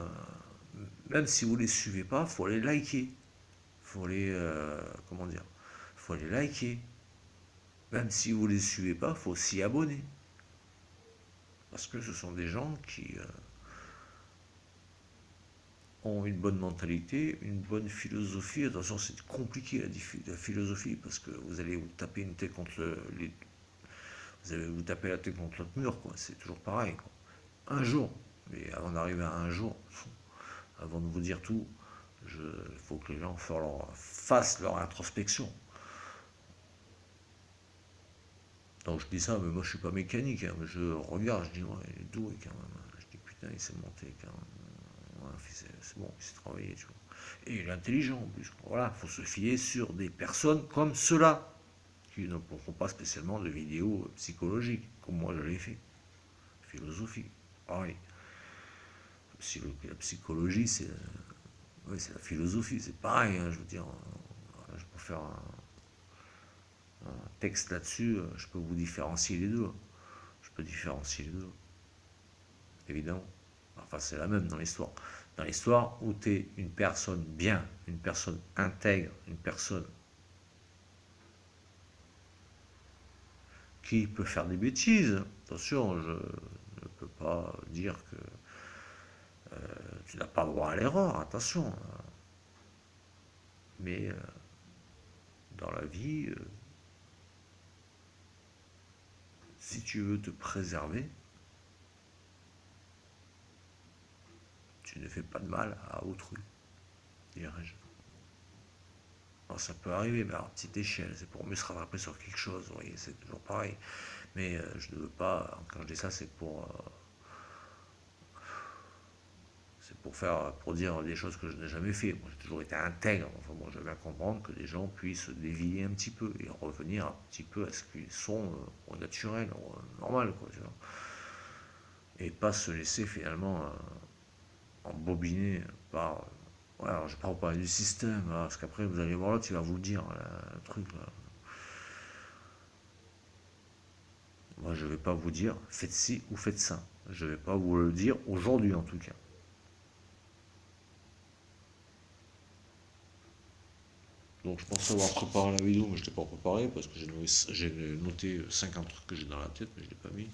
même si vous les suivez pas, il faut les liker. Faut les, comment dire, faut les liker. Même si vous les suivez pas, il faut s'y abonner. Parce que ce sont des gens qui ont une bonne mentalité, une bonne philosophie. Attention, c'est compliqué la philosophie parce que vous allez vous taper une tête contre vous allez vous taper la tête contre l'autre mur, quoi. C'est toujours pareil, quoi. Un jour, mais avant d'arriver à un jour, avant de vous dire tout, il faut que les gens fassent leur introspection. Donc je dis ça, mais moi je suis pas mécanique, hein, mais je regarde, je dis ouais, il est doué quand même. Je dis putain, il s'est monté quand même. Ouais, c'est bon, il s'est travaillé, tu vois. Et il est intelligent en plus. Voilà, il faut se fier sur des personnes comme ceux-là, qui ne pourront pas spécialement de vidéos psychologiques, comme moi je l'ai fait. Philosophie, pareil. La psychologie, c'est la philosophie, c'est pareil, hein, je veux dire. je peux faire un texte là-dessus, je peux vous différencier les deux. Je peux différencier les deux, évidemment. Enfin, c'est la même dans l'histoire. Dans l'histoire où tu es une personne bien, une personne intègre, une personne qui peut faire des bêtises. Attention, je ne peux pas dire que tu n'as pas droit à l'erreur, attention. Mais dans la vie, si tu veux te préserver, tu ne fais pas de mal à autrui, dirais-je. Alors, ça peut arriver, mais à petite échelle, c'est pour mieux se rattraper sur quelque chose, vous voyez, c'est toujours pareil. Mais je ne veux pas, quand je dis ça, pour dire des choses que je n'ai jamais fait. Moi, j'ai toujours été intègre. Enfin, moi, je vais bien comprendre que les gens puissent dévier un petit peu et revenir un petit peu à ce qu'ils sont au naturel, au normal, quoi, tu vois. Et pas se laisser finalement embobiner par. Ouais, alors, je ne vais pas vous parler du système, là, parce qu'après, vous allez voir l'autre, il va vous le dire, là, le truc, là. Moi, je ne vais pas vous dire, faites ci ou faites ça. Je ne vais pas vous le dire aujourd'hui, en tout cas. Donc je pensais avoir préparé la vidéo, mais je ne l'ai pas préparée parce que j'ai noté 50 trucs que j'ai dans la tête, mais je ne l'ai pas mis.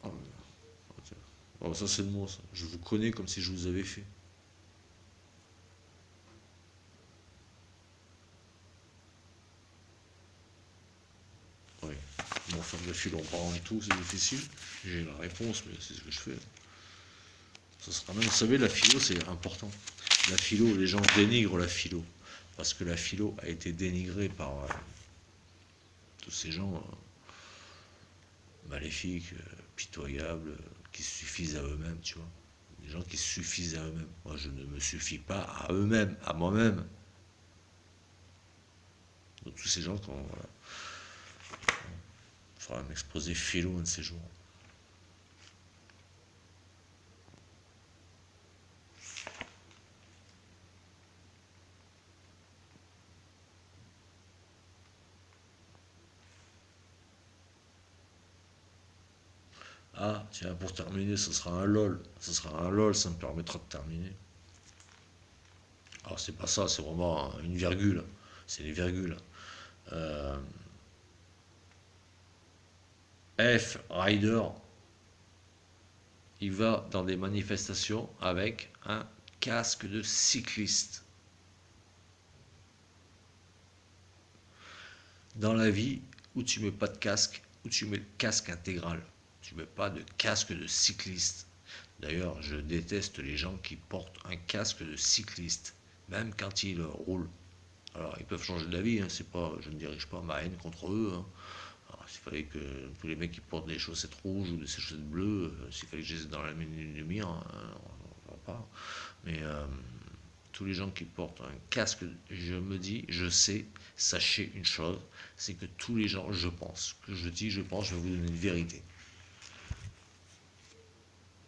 Ah, oh, ça c'est de moi, ça. Je vous connais comme si je vous avais fait. Oui. Bon, faire de fil en parlant de tout, c'est difficile. J'ai la réponse, mais c'est ce que je fais. Ça sera même, vous savez, la philo, c'est important. La philo, les gens dénigrent la philo. Parce que la philo a été dénigrée par tous ces gens maléfiques, pitoyables, qui se suffisent à eux-mêmes, tu vois. Des gens qui se suffisent à eux-mêmes. Moi, je ne me suffis pas à eux-mêmes, à moi-même. Donc, tous ces gens, quand voilà, il faudra m'exposer philo un de ces jours. Ah, tiens, pour terminer, ce sera un LOL. Ce sera un LOL, ça me permettra de terminer. Alors, c'est pas ça, c'est vraiment une virgule. C'est des virgules. Euh, F. Rider, il va dans des manifestations avec un casque de cycliste. Dans la vie, où tu mets pas de casque, où tu mets le casque intégral. Tu mets pas de casque de cycliste. D'ailleurs, je déteste les gens qui portent un casque de cycliste, même quand ils roulent. Alors, ils peuvent changer d'avis, hein, c'est pas, je ne dirige pas ma haine contre eux. Hein. Alors, s'il fallait que tous les mecs qui portent des chaussettes rouges ou des chaussettes bleues, s'il fallait que je les ai dans la même lumière, hein, on va pas. Mais tous les gens qui portent un casque, je me dis, je sais, sachez une chose, c'est que tous les gens, je pense, que je dis, je pense, je vais vous donner une vérité.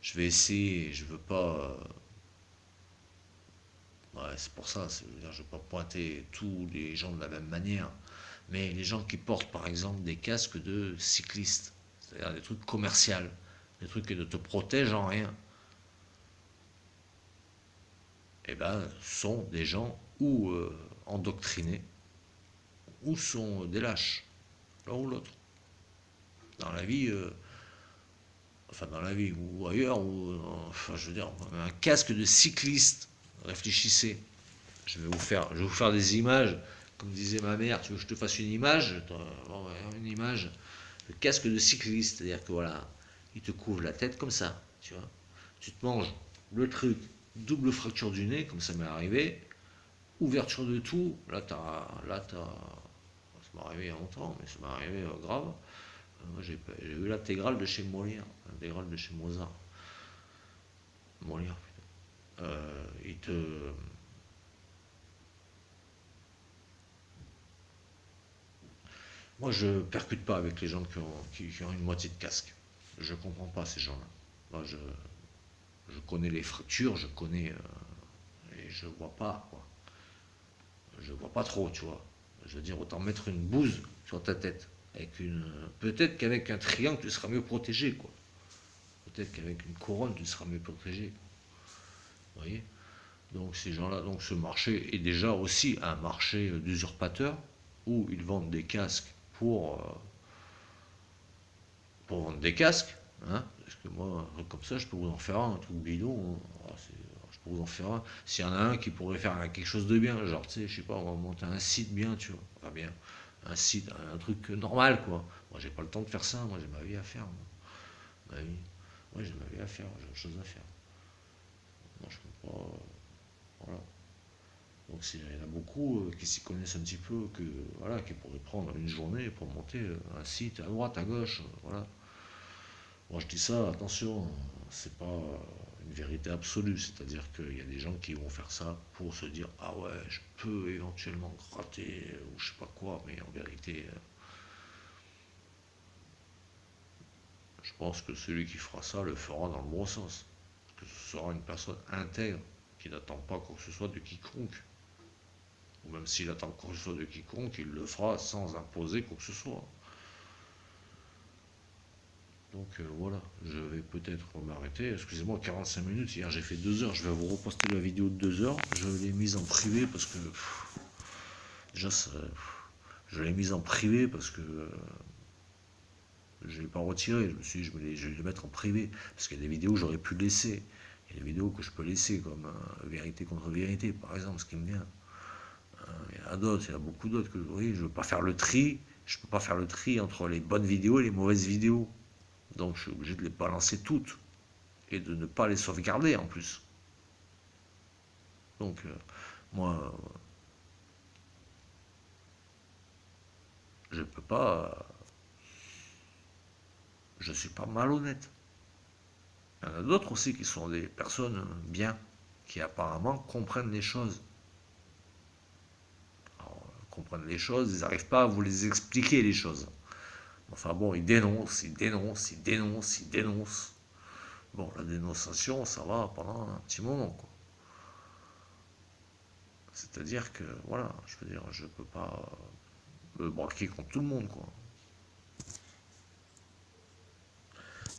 Je vais essayer, je veux pas. Ouais, c'est pour ça, je ne veux pas pointer tous les gens de la même manière. Mais les gens qui portent par exemple des casques de cyclistes, c'est-à-dire des trucs commerciaux, des trucs qui ne te protègent en rien, eh ben, sont des gens ou endoctrinés, ou sont des lâches, l'un ou l'autre. Dans la vie, enfin dans la vie ou ailleurs, ou, enfin je veux dire, un casque de cycliste, réfléchissez. Je vais vous faire des images, comme disait ma mère, tu veux que je te fasse une image? Une image, le casque de cycliste, c'est-à-dire que voilà, il te couvre la tête comme ça, tu vois. Tu te manges le truc, double fracture du nez, comme ça m'est arrivé, ouverture de tout, ça m'est arrivé il y a longtemps, mais ça m'est arrivé grave. Moi, j'ai eu l'intégrale de chez Molière, l'intégrale de chez Mozart. Molière, putain. Il te. Moi, je percute pas avec les gens qui ont une moitié de casque. Je comprends pas ces gens-là. Moi, je connais les fractures, je connais. Et je vois pas, quoi. Je vois pas trop, tu vois. Je veux dire, autant mettre une bouse sur ta tête. Avec une... Peut-être qu'avec un triangle, tu seras mieux protégé, quoi. Peut-être qu'avec une couronne, tu seras mieux protégé. Vous voyez? Donc ces gens-là, donc ce marché est déjà aussi un marché d'usurpateurs où ils vendent des casques pour vendre des casques. Hein, parce que moi, un truc comme ça, je peux vous en faire un truc bidon. Hein. Je peux vous en faire un. S'il y en a un qui pourrait faire quelque chose de bien, genre, tu sais, je sais pas, on va monter un site bien, tu vois. Enfin, bien. Un site, un truc normal, quoi. Moi, j'ai pas le temps de faire ça. Moi, j'ai ma vie à faire. Moi. Ma vie. Moi, j'ai ma vie à faire. J'ai autre chose à faire. Moi, je peux pas. Voilà. Donc il y en a beaucoup qui s'y connaissent un petit peu, voilà, qui pourraient prendre une journée pour monter un site à droite, à gauche, voilà. Moi je dis ça, attention, c'est pas une vérité absolue, c'est-à-dire qu'il y a des gens qui vont faire ça pour se dire ah ouais, je peux éventuellement gratter ou je sais pas quoi, mais en vérité, je pense que celui qui fera ça le fera dans le bon sens, que ce sera une personne intègre qui n'attend pas quoi que ce soit de quiconque. Ou même s'il attend quoi que ce soit de quiconque, il le fera sans imposer quoi que ce soit. Donc voilà, je vais peut-être m'arrêter. Excusez-moi, 45 minutes. Hier j'ai fait 2 heures. Je vais vous reposter la vidéo de 2 heures. Je l'ai mise en privé parce que. Déjà, je l'ai mise en privé parce que je ne l'ai pas retiré. Je me suis dit, je vais le mettre en privé. Parce qu'il y a des vidéos que j'aurais pu laisser. Il y a des vidéos que je peux laisser, comme vérité contre vérité, par exemple, ce qui me vient. Il y en a d'autres, il y en a beaucoup d'autres que oui, je ne veux pas faire le tri. Je ne peux pas faire le tri entre les bonnes vidéos et les mauvaises vidéos. Donc je suis obligé de les balancer toutes et de ne pas les sauvegarder en plus. Donc moi, je peux pas, je suis pas malhonnête. Il y en a d'autres aussi qui sont des personnes bien, qui apparemment comprennent les choses. Alors, comprennent les choses, ils n'arrivent pas à vous les expliquer les choses. Enfin bon, ils dénoncent, ils dénoncent, ils dénoncent, ils dénoncent. Bon, la dénonciation, ça va pendant un petit moment, quoi. C'est-à-dire que, voilà, je veux dire, je peux pas me braquer contre tout le monde, quoi.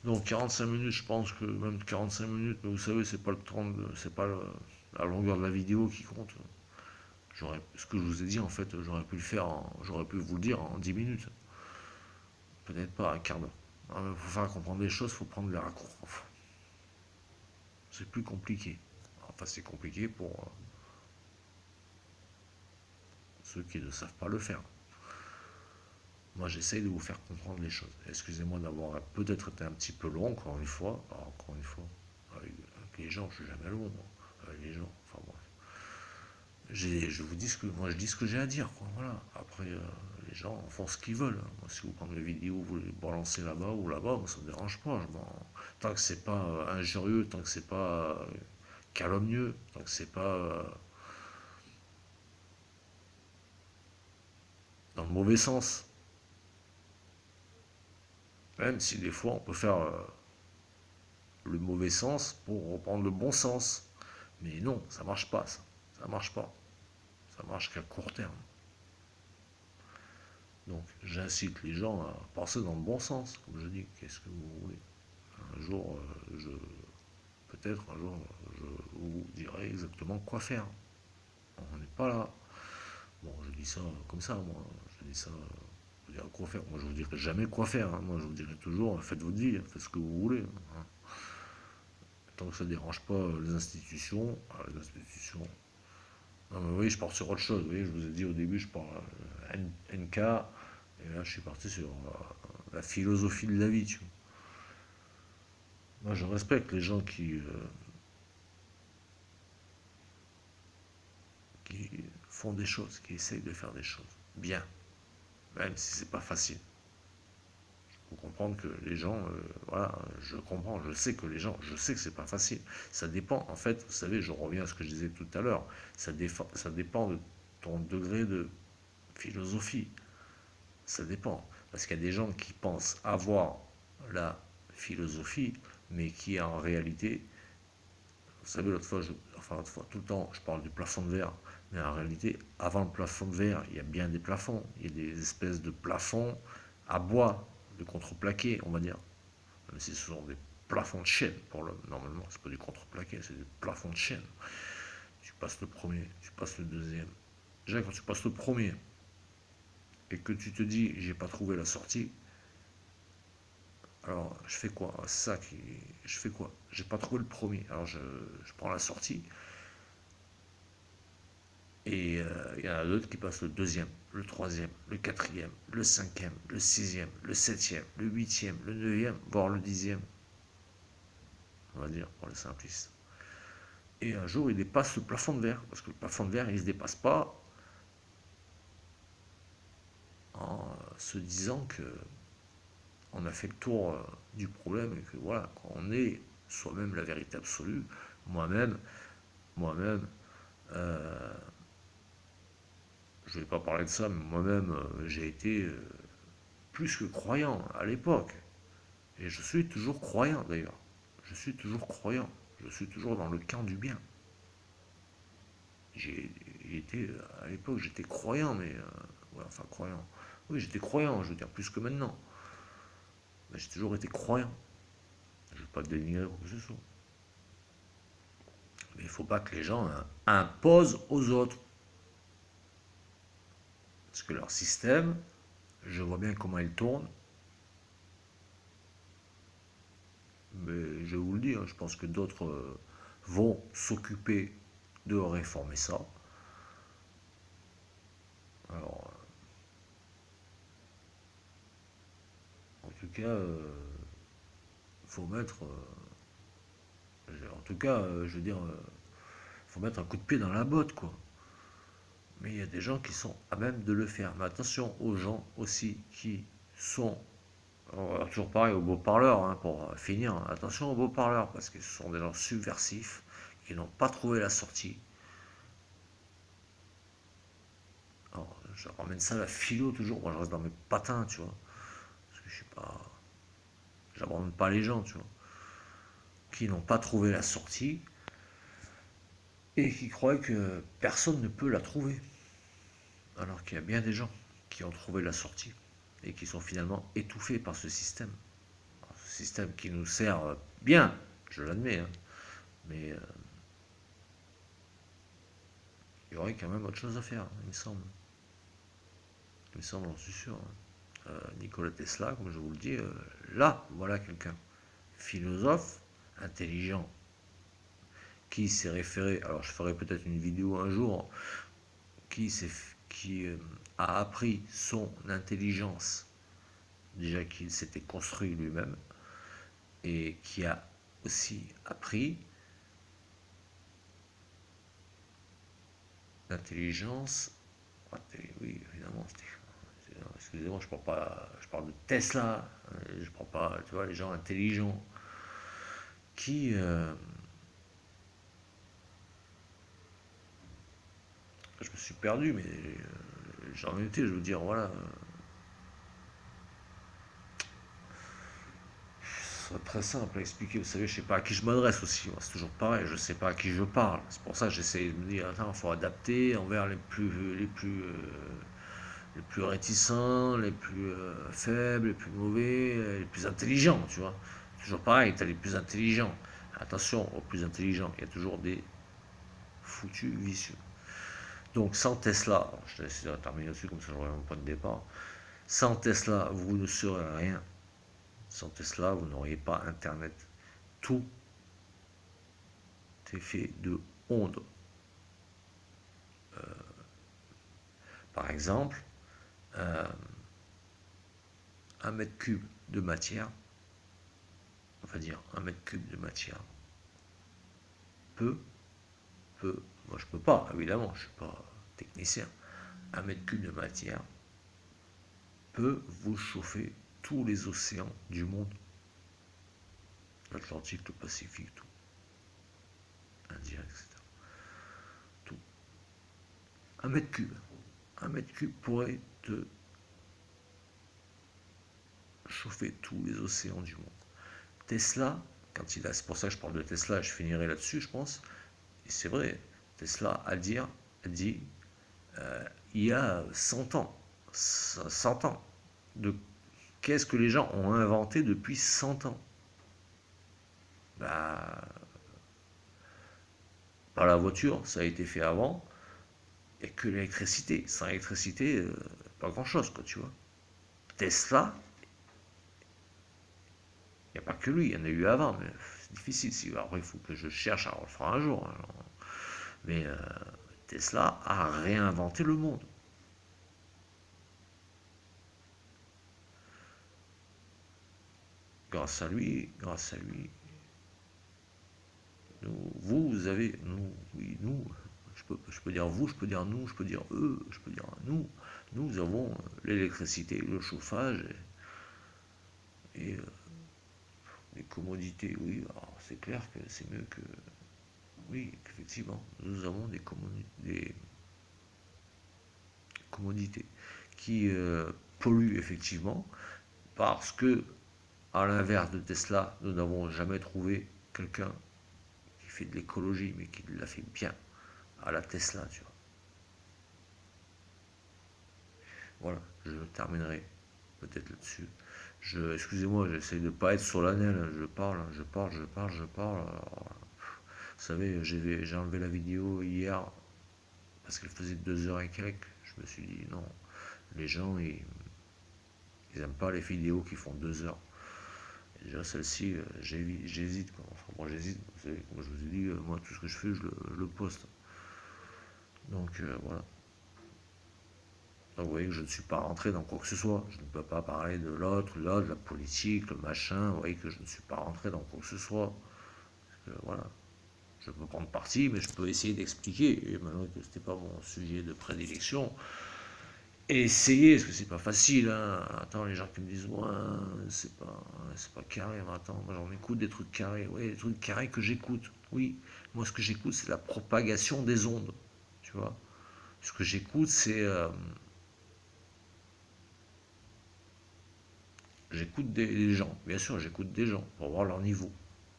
Donc 45 minutes, je pense que même 45 minutes, mais vous savez, c'est pas le temps c'est pas la longueur de la vidéo qui compte. Ce que je vous ai dit, en fait, j'aurais pu vous le dire en 10 minutes. Peut-être pas un quart d'heure. Il faut faire comprendre les choses, il faut prendre les raccourcis. Enfin, c'est plus compliqué. Enfin, c'est compliqué pour ceux qui ne savent pas le faire. Moi, j'essaye de vous faire comprendre les choses. Excusez-moi d'avoir peut-être été un petit peu long, encore une fois. Alors, encore une fois, avec les gens, je suis jamais long, moi. Avec les gens, enfin bon. Je vous dis moi je dis ce que j'ai à dire, quoi. Voilà. Après, les gens font ce qu'ils veulent. Moi, si vous prenez les vidéos, vous les balancez là-bas ou là-bas, moi, ça me dérange pas. Tant que c'est pas injurieux, tant que c'est pas calomnieux, tant que c'est pas dans le mauvais sens. Même si des fois on peut faire le mauvais sens pour reprendre le bon sens. Mais non, ça marche pas, ça. Ça marche pas. Ça marche qu'à court terme. Donc j'incite les gens à penser dans le bon sens, comme je dis, qu'est-ce que vous voulez. Un jour, peut-être un jour, je vous dirai exactement quoi faire. On n'est pas là. Bon, je dis ça comme ça, moi. Je dis ça, je vous dirai quoi faire. Moi, je vous dirai jamais quoi faire. Hein. Moi, je vous dirai toujours, faites votre vie, faites ce que vous voulez. Hein. Tant que ça ne dérange pas les institutions, les institutions. Non, mais oui, je pars sur autre chose. Vous voyez, je vous ai dit au début, je pars NK, et là, je suis parti sur la philosophie de la vie. Tu vois. Moi, je respecte les gens qui font des choses, qui essayent de faire des choses bien, même si c'est pas facile. Il faut comprendre que les gens, voilà, je comprends, je sais que les gens, je sais que c'est pas facile. Ça dépend, en fait, vous savez, je reviens à ce que je disais tout à l'heure, ça dépend de ton degré de philosophie. Ça dépend. Parce qu'il y a des gens qui pensent avoir la philosophie, mais qui en réalité Vous savez, l'autre fois, tout le temps, je parle du plafond de verre. Mais en réalité, avant le plafond de verre, il y a bien des plafonds. Il y a des espèces de plafonds à bois, de contreplaqué, on va dire. Même si ce sont des plafonds de chaîne pour l'homme. Normalement, c'est pas du contreplaqué, c'est des plafonds de chaîne. Tu passes le premier, tu passes le deuxième. Déjà, quand tu passes le premier et que tu te dis, j'ai pas trouvé la sortie, alors je fais quoi? C'est ça qui. Je fais quoi? J'ai pas trouvé le premier. Alors je prends la sortie. Et il y en a d'autres qui passent le deuxième, le troisième, le quatrième, le cinquième, le sixième, le septième, le huitième, le neuvième, voire le dixième, on va dire, pour les simplistes. Et un jour, il dépasse le plafond de verre, parce que le plafond de verre, il ne se dépasse pas en se disant que on a fait le tour du problème et que voilà, quand on est soi-même la vérité absolue, moi-même, moi-même, euh, je ne vais pas parler de ça, mais moi-même, j'ai été plus que croyant à l'époque. Et je suis toujours croyant d'ailleurs. Je suis toujours croyant. Je suis toujours dans le camp du bien. J'ai été, à l'époque, j'étais croyant, mais. Ouais, enfin, croyant. Oui, j'étais croyant, je veux dire, plus que maintenant. Mais j'ai toujours été croyant. Je ne veux pas dénigrer quoi que ce soit. Mais il ne faut pas que les gens imposent aux autres. Parce que leur système, je vois bien comment il tourne. Mais je vous le dis, hein, je pense que d'autres vont s'occuper de réformer ça. Alors, en tout cas, faut mettre, en tout cas, je veux dire, faut mettre un coup de pied dans la botte, quoi. Mais il y a des gens qui sont à même de le faire. Mais attention aux gens aussi qui sont, alors, toujours pareil, aux beaux parleurs, hein, pour finir, attention aux beaux parleurs, parce que ce sont des gens subversifs qui n'ont pas trouvé la sortie. Alors, je ramène ça à la philo toujours, moi je reste dans mes patins, tu vois, parce que je suis pas, j'abandonne pas les gens, tu vois, qui n'ont pas trouvé la sortie et qui croient que personne ne peut la trouver. Alors qu'il y a bien des gens qui ont trouvé la sortie et qui sont finalement étouffés par ce système. Ce système qui nous sert bien, je l'admets, hein, mais il y aurait quand même autre chose à faire, il me semble. Il me semble, j'en suis sûr, hein. Nikola Tesla, comme je vous le dis, là, voilà quelqu'un. Philosophe, intelligent, qui s'est référé, alors je ferai peut-être une vidéo un jour, qui, qui a appris son intelligence, déjà qu'il s'était construit lui-même, et qui a aussi appris l'intelligence. Oui, évidemment, excusez-moi, je parle pas, je parle de Tesla, je parle pas, tu vois, les gens intelligents qui, je me suis perdu, mais j'en étais, je veux dire, voilà, c'est très simple à expliquer. Vous savez, je sais pas à qui je m'adresse aussi. C'est toujours pareil, je sais pas à qui je parle. C'est pour ça que j'essaie de me dire, attends, il faut adapter envers les plus réticents, les plus faibles, les plus mauvais, les plus intelligents, tu vois. Toujours pareil, tu as les plus intelligents. Attention aux plus intelligents, il y a toujours des foutus vicieux. Donc sans Tesla, je vais essayer de terminer là-dessus comme ça j'aurai mon point de départ. Sans Tesla, vous ne serez rien. Sans Tesla, vous n'auriez pas Internet. Tout est fait de ondes. Par exemple, euh, un mètre cube de matière, on va dire un mètre cube de matière, peut, moi je peux pas, évidemment, je suis pas technicien, un mètre cube de matière peut vous chauffer tous les océans du monde, l'Atlantique, le Pacifique, tout, Indien, etc. Tout. Un mètre cube pourrait te chauffer tous les océans du monde. Tesla, c'est pour ça que je parle de Tesla, je finirai là-dessus, je pense. Et c'est vrai, Tesla a dit il y a 100 ans, 100 ans, de qu'est-ce que les gens ont inventé depuis 100 ans? Bah, par la voiture, ça a été fait avant, et que l'électricité. Sans électricité, pas grand-chose, quoi, tu vois. Tesla, il n'y a pas que lui, il y en a eu avant, mais c'est difficile. Si, après, il faut que je cherche, à le fera un jour. Hein, mais Tesla a réinventé le monde. Grâce à lui, nous, vous avez, nous, oui, nous, je peux dire vous, je peux dire nous, je peux dire eux, je peux dire nous avons l'électricité, le chauffage et les commodités. Oui, c'est clair que c'est mieux que, oui, effectivement, nous avons des commodités qui polluent effectivement parce que, à l'inverse de Tesla, nous n'avons jamais trouvé quelqu'un qui fait de l'écologie, mais qui l'a fait bien à la Tesla, tu vois. Voilà, je terminerai peut-être là-dessus. Excusez-moi, j'essaie de ne pas être solennel, hein. Je parle, je parle, je parle, je parle. Alors, vous savez, j'ai enlevé la vidéo hier parce qu'elle faisait 2 heures et quelques. Je me suis dit non, les gens ils aiment pas les vidéos qui font 2 heures. Et déjà celle-ci, j'hésite quoi. Enfin moi j'hésite. Vous savez, comme je vous ai dit, moi tout ce que je fais, je le poste. Donc voilà. Donc vous voyez que je ne suis pas rentré dans quoi que ce soit. Je ne peux pas parler de l'autre, là, de la politique, le machin. Vous voyez que je ne suis pas rentré dans quoi que ce soit. Voilà. Je peux prendre parti, mais je peux essayer d'expliquer. Et maintenant que ce n'était pas mon sujet de prédilection, et essayer, parce que c'est pas facile. Hein. Attends, les gens qui me disent, ouais, c'est pas carré. Mais attends, moi j'en écoute des trucs carrés. Oui, des trucs carrés que j'écoute. Oui, moi ce que j'écoute, c'est la propagation des ondes. Tu vois. Ce que j'écoute, c'est j'écoute des gens, bien sûr, j'écoute des gens pour voir leur niveau,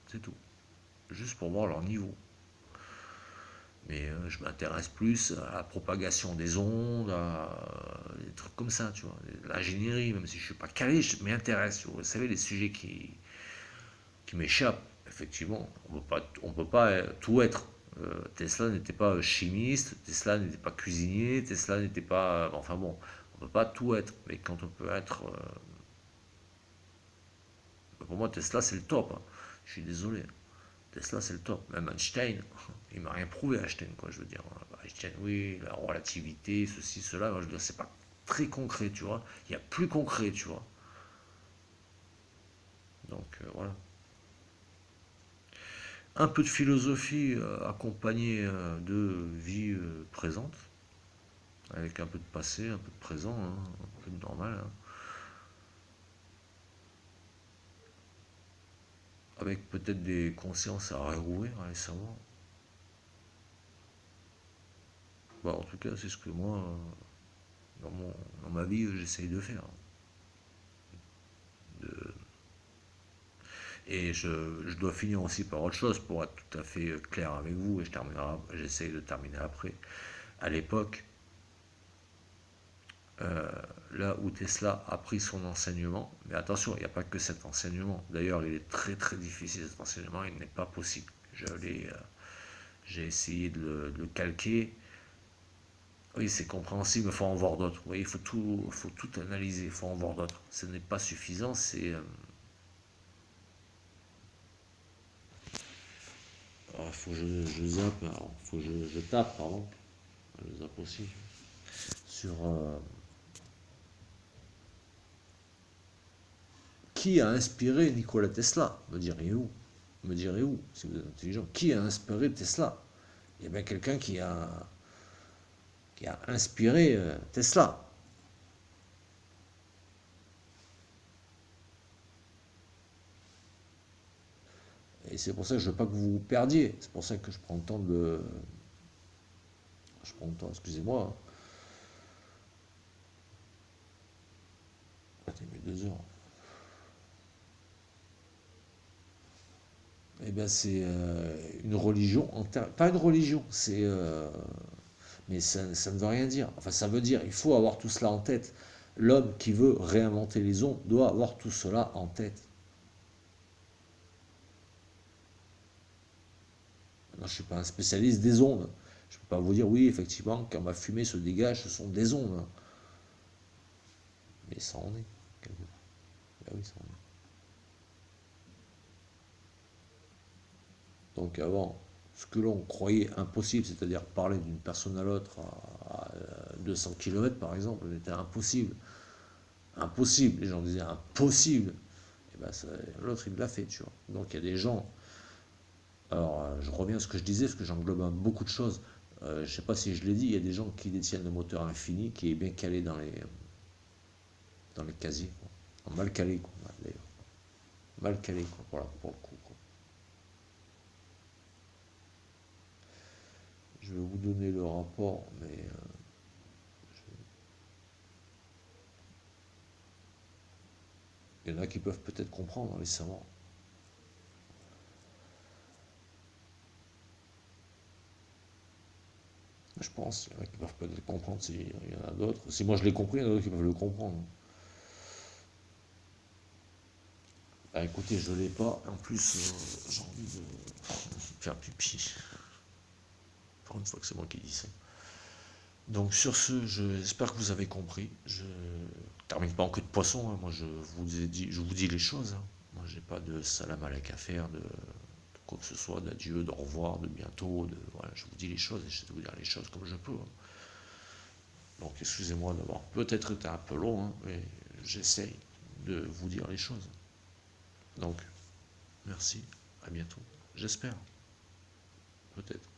c'est tout. Juste pour voir leur niveau. Mais je m'intéresse plus à la propagation des ondes, à des trucs comme ça, tu vois. L'ingénierie, même si je ne suis pas calé, je m'intéresse. Vous savez, les sujets qui m'échappent, effectivement, on peut pas tout être. Tesla n'était pas chimiste, Tesla n'était pas cuisinier, Tesla n'était pas. Enfin bon, on peut pas tout être. Mais quand on peut être. Pour moi, Tesla, c'est le top. Hein. Je suis désolé. Tesla, c'est le top. Même Einstein, il m'a rien prouvé, Einstein, quoi, je veux dire. Einstein, oui, la relativité, ceci, cela, je veux dire, c'est pas très concret, tu vois. Il y a plus concret, tu vois. Donc, voilà. Un peu de philosophie accompagnée de vie présente, avec un peu de passé, un peu de présent, hein, un peu de normal, hein. Avec peut-être des consciences à rouvrir, allez savoir. Bah, en tout cas, c'est ce que moi, dans ma vie, j'essaye de faire. De, Et je dois finir aussi par autre chose pour être tout à fait clair avec vous, et j'essaye de terminer après. À l'époque, euh, là où Tesla a pris son enseignement, mais attention, il n'y a pas que cet enseignement. D'ailleurs, il est très très difficile cet enseignement, il n'est pas possible. J'ai essayé de le calquer. Oui, c'est compréhensible, mais il faut en voir d'autres. Vous voyez, faut tout analyser, il faut en voir d'autres. Ce n'est pas suffisant, c'est. Faut que je zappe, faut que je tape, pardon. Je zappe aussi. Sur qui a inspiré Nikola Tesla, me direz-vous, si vous êtes intelligent, qui a inspiré Tesla? Il y a bien quelqu'un qui a inspiré Tesla. Et c'est pour ça que je ne veux pas que vous vous perdiez. C'est pour ça que je prends le temps de. Je prends le temps, excusez-moi. Attendez, mais 2 heures. Eh bien, c'est une religion, pas une religion, mais ça ne veut rien dire. Enfin, ça veut dire, il faut avoir tout cela en tête. L'homme qui veut réinventer les ondes doit avoir tout cela en tête. Non, je ne suis pas un spécialiste des ondes. Je ne peux pas vous dire, oui, effectivement, quand ma fumée se dégage, ce sont des ondes. Mais ça en est. Ben oui, ça en est. Donc avant, ce que l'on croyait impossible, c'est-à-dire parler d'une personne à l'autre à 200 km par exemple, était impossible. Impossible, les gens disaient impossible. Et ben l'autre il l'a fait, tu vois. Donc il y a des gens. Alors je reviens à ce que je disais, parce que j'englobe beaucoup de choses. Je ne sais pas si je l'ai dit, il y a des gens qui détiennent le moteur infini, qui est bien calé dans les casiers, quoi. Mal calé, quoi, d'ailleurs. Mal calé, quoi, voilà, pour le coup, quoi. Je vais vous donner le rapport, mais il y en a qui peuvent peut-être comprendre, les savants. Je pense, il y en a qui peuvent peut-être comprendre, s'il y en a d'autres. Si moi je l'ai compris, il y en a d'autres qui peuvent le comprendre. Bah écoutez, je l'ai pas. En plus, j'ai envie de faire pipi. Pour une fois que c'est moi qui dis ça. Donc sur ce, j'espère que vous avez compris. Je termine pas en queue de poisson, hein. Moi je vous dis les choses, hein. Moi j'ai pas de salam alek à faire, de quoi que ce soit, d'adieu, de au revoir, de bientôt, voilà, je vous dis les choses et j'essaie de vous dire les choses comme je peux, hein. Donc excusez-moi d'avoir peut-être été un peu long, hein, mais j'essaye de vous dire les choses. Donc merci, à bientôt. J'espère, peut-être.